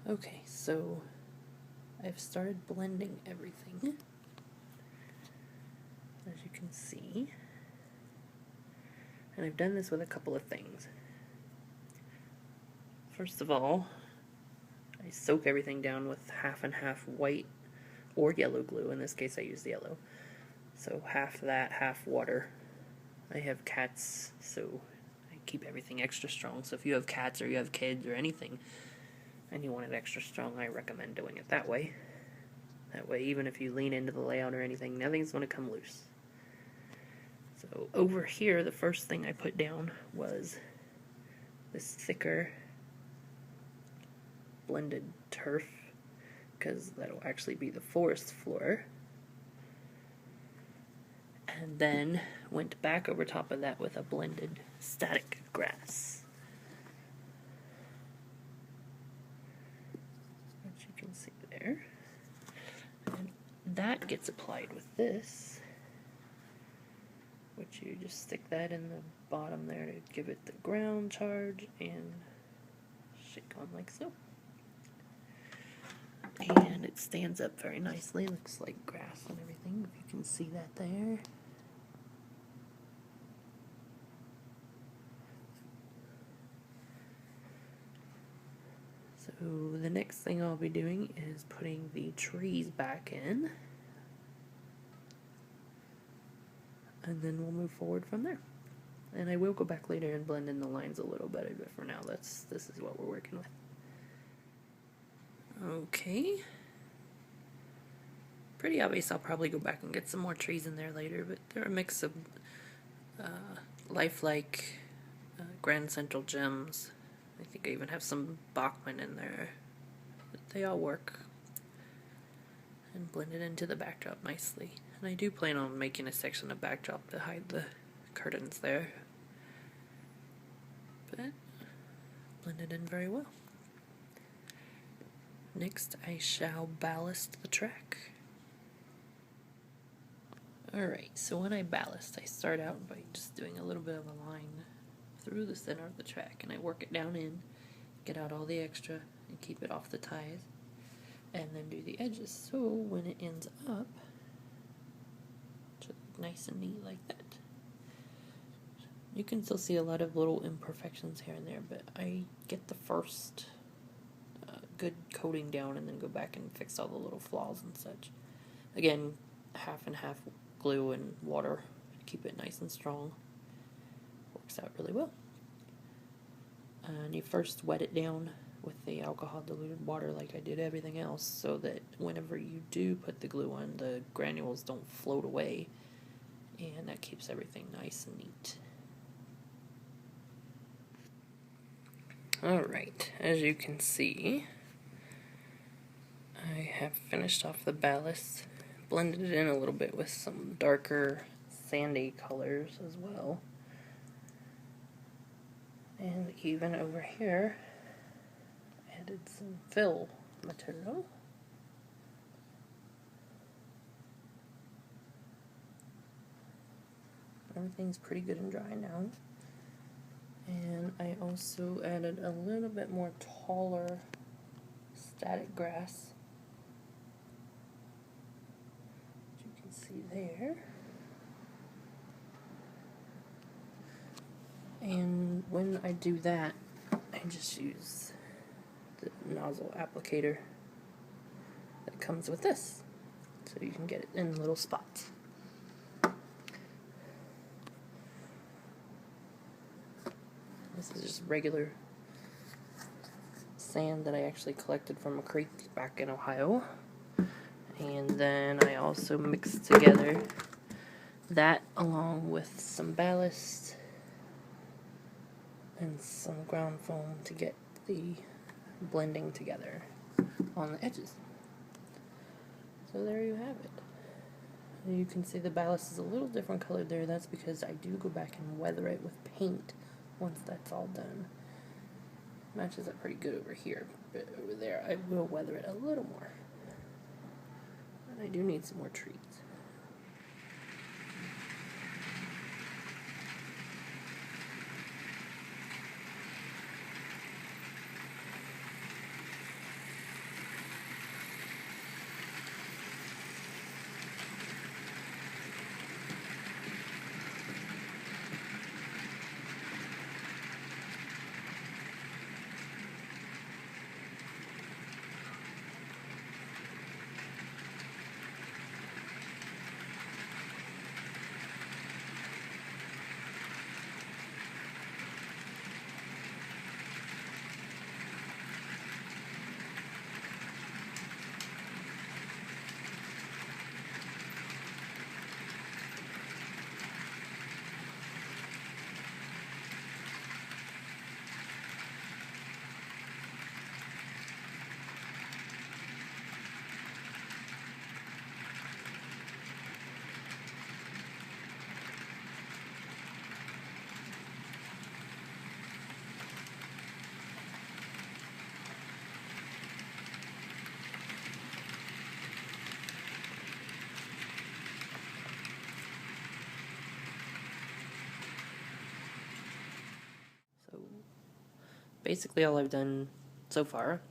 Okay, so I've started blending everything, as you can see, and I've done this with a couple of things. First of all, I soak everything down with half and half white or yellow glue. In this case I used yellow, so half that, half water. I have cats, so I keep everything extra strong, so if you have cats or you have kids or anything and you want it extra strong, I recommend doing it that way. That way, even if you lean into the layout or anything, nothing's going to come loose. So over here, the first thing I put down was this thicker blended turf, because that'll actually be the forest floor. And then went back over top of that with a blended static grass, which you can see there. And that gets applied with this, which you just stick that in the bottom there to give it the ground charge and shake on like so. And it stands up very nicely, looks like grass and everything, if you can see that there. So the next thing I'll be doing is putting the trees back in, and then we'll move forward from there. And I will go back later and blend in the lines a little better, but for now this is what we're working with. Okay. Pretty obvious I'll probably go back and get some more trees in there later, but they're a mix of lifelike Grand Central gems. I think I even have some Bachman in there. But they all work and blend it into the backdrop nicely. And I do plan on making a section of backdrop to hide the curtains there. But blended in very well. Next, I shall ballast the track. Alright, so when I ballast, I start out by just doing a little bit of a line through the center of the track, and I work it down in, get out all the extra, and keep it off the ties, and then do the edges, so when it ends up, just nice and neat like that. You can still see a lot of little imperfections here and there, but I get the first good coating down and then go back and fix all the little flaws and such. Again, half and half glue and water to keep it nice and strong. Works out really well. And you first wet it down with the alcohol diluted water like I did everything else, so that whenever you do put the glue on, the granules don't float away, and that keeps everything nice and neat. Alright, as you can see, I have finished off the ballast, blended it in a little bit with some darker sandy colors as well. And even over here, added some fill material. Everything's pretty good and dry now. And I also added a little bit more taller static grass, which you can see there. And when I do that, I just use the nozzle applicator that comes with this, so you can get it in little spots. This is just regular sand that I actually collected from a creek back in Ohio. And then I also mixed together that along with some ballast and some ground foam to get the blending together on the edges. So there you have it. You can see the ballast is a little different colored there. That's because I do go back and weather it with paint once that's all done. Matches up pretty good over here, but over there I will weather it a little more. And I do need some more trees. basically all I've done so far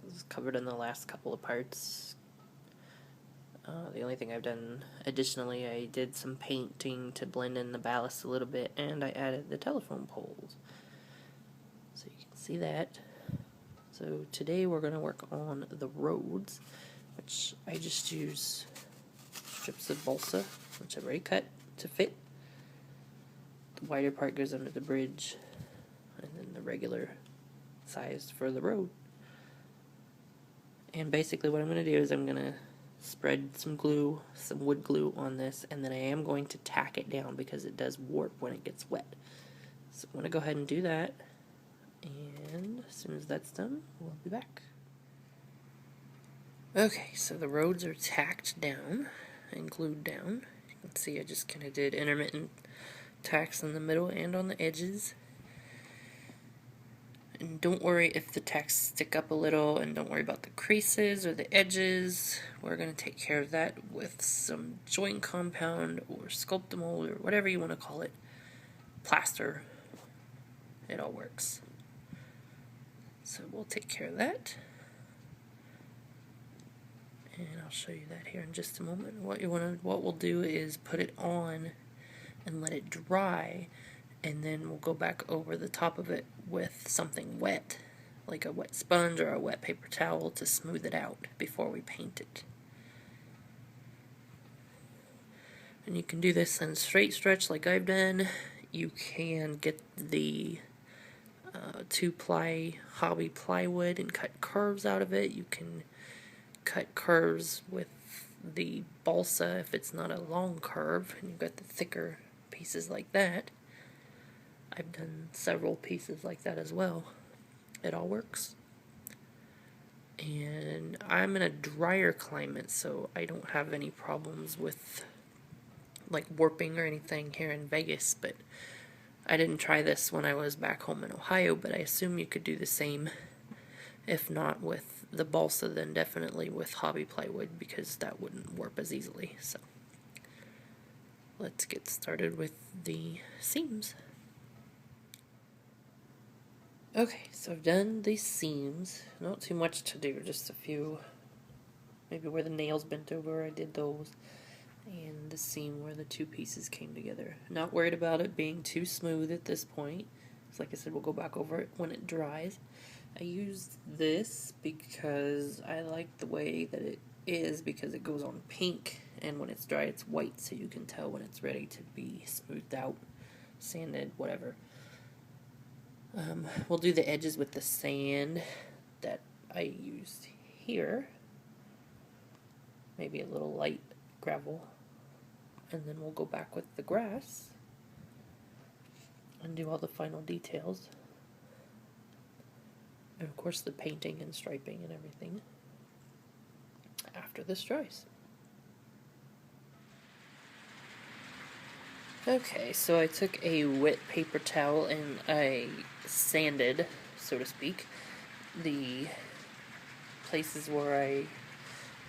is covered in the last couple of parts. The only thing I've done additionally, I did some painting to blend in the ballast a little bit, and I added the telephone poles. So you can see that. So today we're going to work on the roads, which I just use strips of balsa, which I've already cut to fit. The wider part goes under the bridge, and then the regular size for the road. And basically what I'm going to do is I'm going to spread some glue, some wood glue on this, and then I am going to tack it down because it does warp when it gets wet. So I'm going to go ahead and do that, and as soon as that's done, we'll be back. Okay, so the roads are tacked down and glued down. You can see I just kind of did intermittent tacks in the middle and on the edges. And don't worry if the tacks stick up a little, and don't worry about the creases or the edges. We're going to take care of that with some joint compound or Sculptamold or whatever you want to call it. Plaster. It all works. So we'll take care of that. And I'll show you that here in just a moment. What we'll do is put it on and let it dry, and then we'll go back over the top of it with something wet, like a wet sponge or a wet paper towel, to smooth it out before we paint it. And you can do this in straight stretch like I've done. You can get the 2-ply hobby plywood and cut curves out of it. You can cut curves with the balsa if it's not a long curve, and you've got the thicker pieces like that. I've done several pieces like that as well. It all works. And I'm in a drier climate, so I don't have any problems with like warping or anything here in Vegas, but I didn't try this when I was back home in Ohio, but I assume you could do the same. If not with the balsa, then definitely with hobby plywood, because that wouldn't warp as easily. So let's get started with the seams. Okay, so I've done these seams. Not too much to do, just a few. Maybe where the nails bent over, I did those. And the seam where the two pieces came together. Not worried about it being too smooth at this point. So like I said, we'll go back over it when it dries. I used this because I like the way that it is, because it goes on pink, and when it's dry it's white, so you can tell when it's ready to be smoothed out, sanded, whatever. We'll do the edges with the sand that I used here. Maybe a little light gravel. And then we'll go back with the grass and do all the final details. And of course the painting and striping and everything after this dries. Okay, so I took a wet paper towel and I sanded, so to speak, the places where I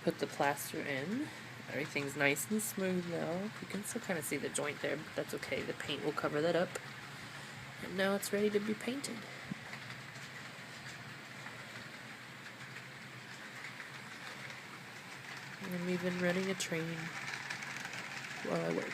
put the plaster in. Everything's nice and smooth now. You can still kind of see the joint there, but that's okay. The paint will cover that up. And now it's ready to be painted. And I'm even running a train while I work.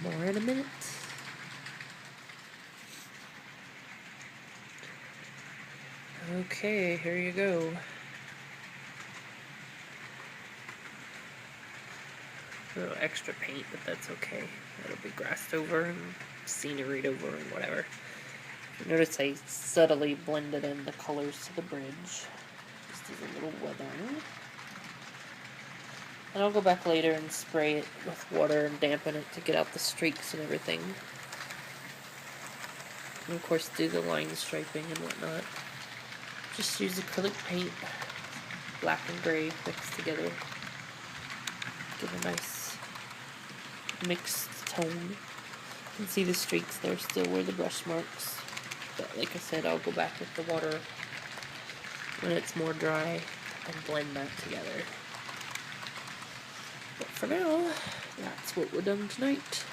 More in a minute. Okay, here you go. A little extra paint, but that's okay. It'll be grassed over and sceneried over and whatever. Notice I subtly blended in the colors to the bridge. Just as a little weathering. And I'll go back later and spray it with water and dampen it to get out the streaks and everything. And of course do the line striping and whatnot. Just use acrylic paint, black and gray mixed together. Give a nice mixed tone. You can see the streaks there still were the brush marks. But like I said, I'll go back with the water when it's more dry and blend that together. But for now, that's what we're done tonight.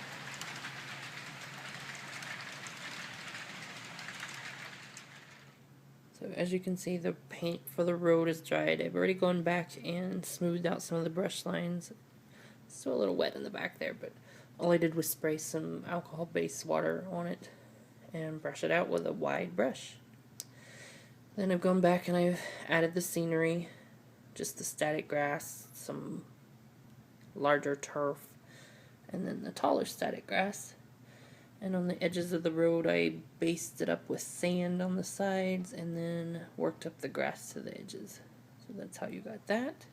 So as you can see, the paint for the road is dried. I've already gone back and smoothed out some of the brush lines. It's still a little wet in the back there, but all I did was spray some alcohol-based water on it and brush it out with a wide brush. Then I've gone back and I've added the scenery, just the static grass, some larger turf, and then the taller static grass. And on the edges of the road, I based it up with sand on the sides and then worked up the grass to the edges. So that's how you got that.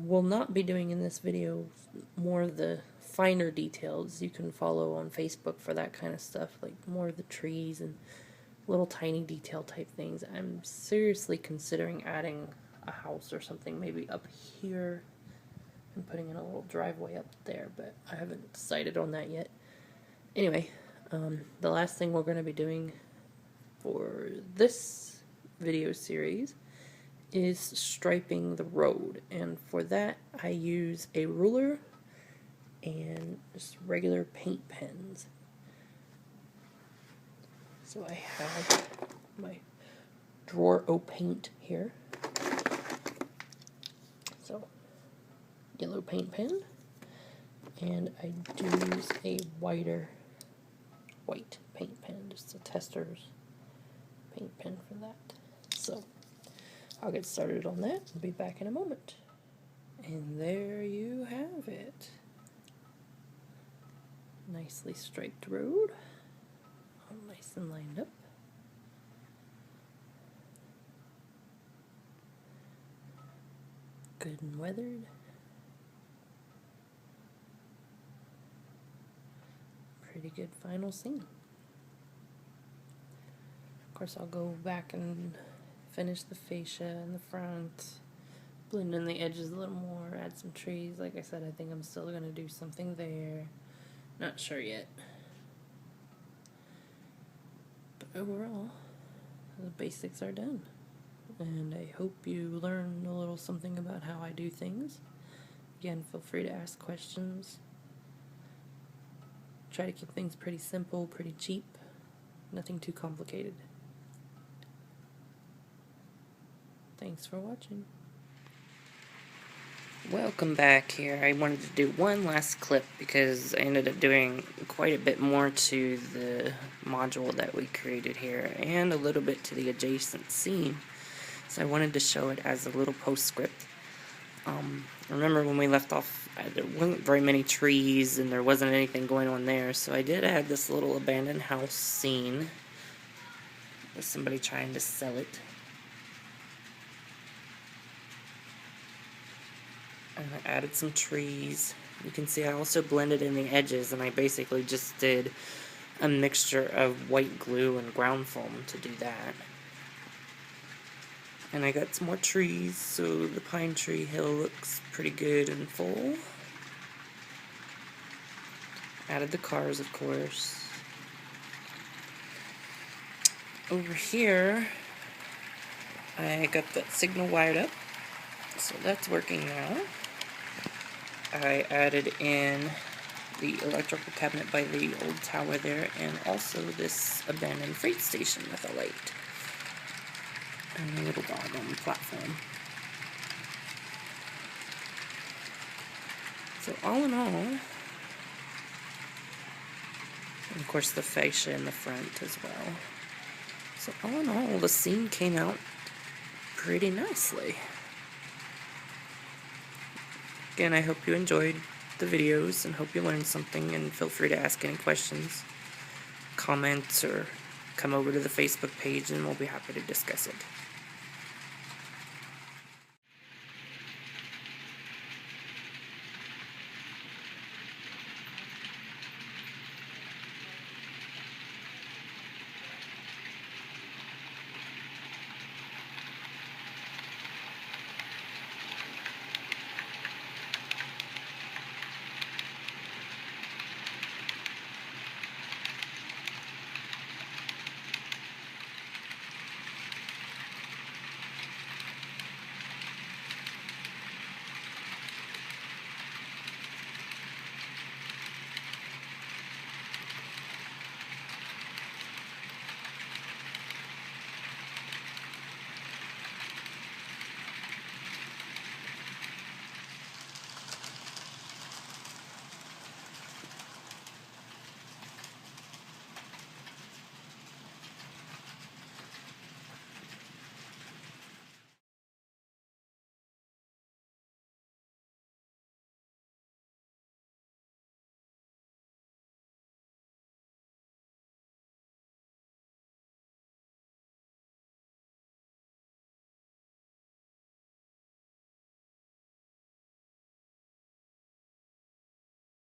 Will not be doing in this video more of the finer details. You can follow on Facebook for that kind of stuff, like more of the trees and little tiny detail type things. I'm seriously considering adding a house or something maybe up here and putting in a little driveway up there, but I haven't decided on that yet. Anyway, the last thing we're going to be doing for this video series is striping the road, and for that I use a ruler and just regular paint pens. So I have my drawer o' paint here. So yellow paint pen, and I use a white paint pen, just a tester's paint pen for that. So I'll get started on that and be back in a moment. And there you have it. Nicely striped road, all nice and lined up. Good and weathered. Pretty good final scene. Of course, I'll go back and finish the fascia in the front, blend in the edges a little more, add some trees. Like I said, I think I'm still going to do something there. Not sure yet. But overall, the basics are done. And I hope you learn a little something about how I do things. Again, feel free to ask questions. Try to keep things pretty simple, pretty cheap, nothing too complicated. Thanks for watching. Welcome back here. I wanted to do one last clip because I ended up doing quite a bit more to the module that we created here and a little bit to the adjacent scene. So I wanted to show it as a little postscript. Remember when we left off, there wasn't very many trees and there wasn't anything going on there, so I did add this little abandoned house scene with somebody trying to sell it. And I added some trees. You can see I also blended in the edges, and I basically just did a mixture of white glue and ground foam to do that. And I got some more trees, so the pine tree hill looks pretty good and full. Added the cars, of course. Over here, I got that signal wired up, so that's working now. I added in the electrical cabinet by the old tower there, and also this abandoned freight station with a light. And a little dog on the platform. So all in all, and of course the fascia in the front as well. So all in all, the scene came out pretty nicely. Again, I hope you enjoyed the videos and hope you learned something, and feel free to ask any questions, comments, or come over to the Facebook page and we'll be happy to discuss it.